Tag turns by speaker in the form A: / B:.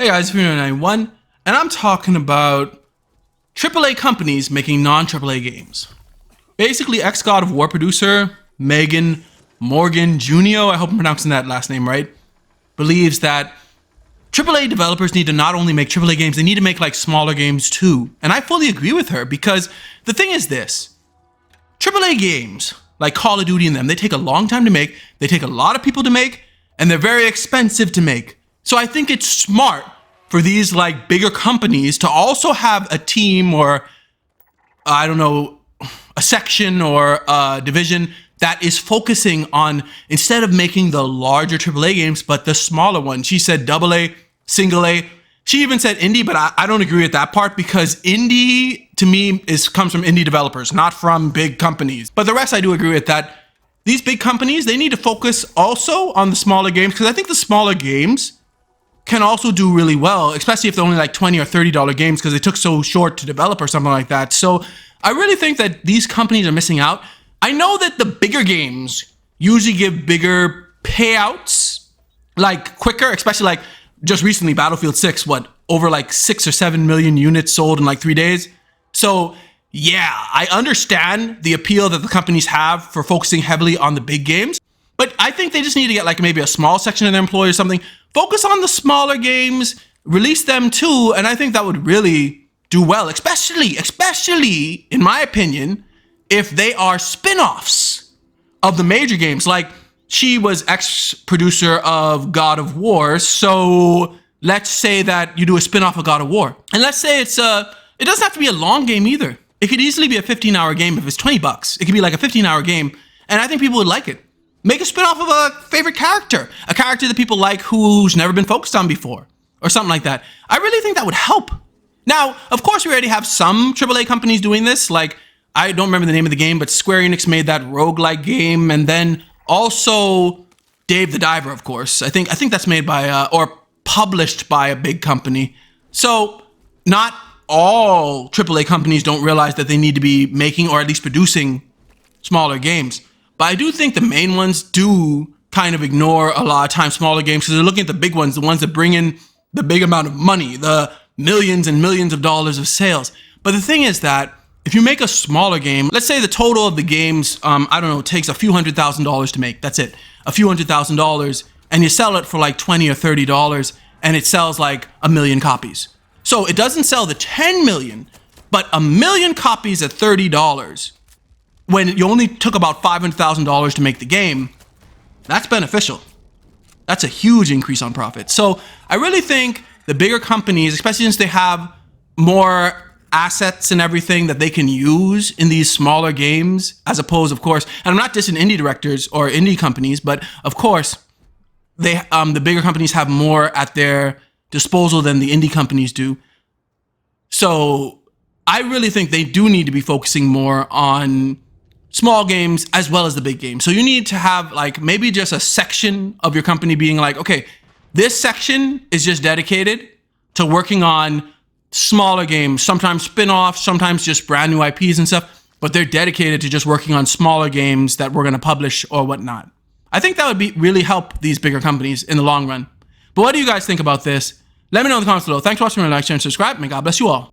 A: Hey guys, it's 91, and I'm talking about AAA companies making non-AAA games. Basically, ex-God of War producer Megan Morgan Junio, I hope I'm pronouncing that last name right, believes that AAA developers need to not only make AAA games, they need to make like smaller games too. And I fully agree with her because the thing is this, AAA games like Call of Duty and them, they take a long time to make, they take a lot of people to make, and they're very expensive to make. So I think it's smart for these like bigger companies to also have a team or I don't know, a section or a division that is focusing on, instead of making the larger AAA games, but the smaller ones. She said AA, single A. She even said indie, but I don't agree with that part because indie to me comes from indie developers, not from big companies. But the rest I do agree with that. These big companies, they need to focus also on the smaller games because I think the smaller games can also do really well, especially if they're only like $20 or $30 games because they took so short to develop or something like that. So I really think that these companies are missing out. I know that the bigger games usually give bigger payouts, like quicker, especially like just recently Battlefield 6, over like 6 or 7 million units sold in like 3 days. So yeah, I understand the appeal that the companies have for focusing heavily on the big games, but I think they just need to get like maybe a small section of their employees or something, focus on the smaller games, release them too, and I think that would really do well, especially in my opinion, if they are spin-offs of the major games. Like she was ex-producer of God of War, so let's say that you do a spin-off of God of War, and let's say it doesn't have to be a long game either. It could easily be a 15-hour game. If it's $20, it could be like a 15-hour game, and I think people would like it. Make a spin-off of a favorite character, a character that people like who's never been focused on before, or something like that. I really think that would help. Now, of course, we already have some AAA companies doing this. Like, I don't remember the name of the game, but Square Enix made that roguelike game, and then also Dave the Diver, of course. I think that's made by, or published by a big company. So, not all AAA companies don't realize that they need to be making, or at least producing, smaller games. But I do think the main ones do kind of ignore a lot of times smaller games because they're looking at the big ones, the ones that bring in the big amount of money, the millions and millions of dollars of sales. But the thing is that if you make a smaller game, let's say the total of the games, I don't know, takes a few $100,000 to make. That's it, a few $100,000, and you sell it for like $20 or $30, and it sells like 1 million copies. So it doesn't sell the 10 million, but 1 million copies at $30. When you only took about $500,000 to make the game, that's beneficial. That's a huge increase on profit. So I really think the bigger companies, especially since they have more assets and everything that they can use in these smaller games, as opposed, of course, and I'm not dissing indie directors or indie companies, but of course, the bigger companies have more at their disposal than the indie companies do. So I really think they do need to be focusing more on small games as well as the big games. So you need to have like maybe just a section of your company being like, okay, this section is just dedicated to working on smaller games, sometimes spin-offs, sometimes just brand new IPs and stuff, but they're dedicated to just working on smaller games that we're going to publish or whatnot. I think that would really help these bigger companies in the long run. But what do you guys think about this? Let me know in the comments below. Thanks for watching. Like, share, and subscribe. May God bless you all.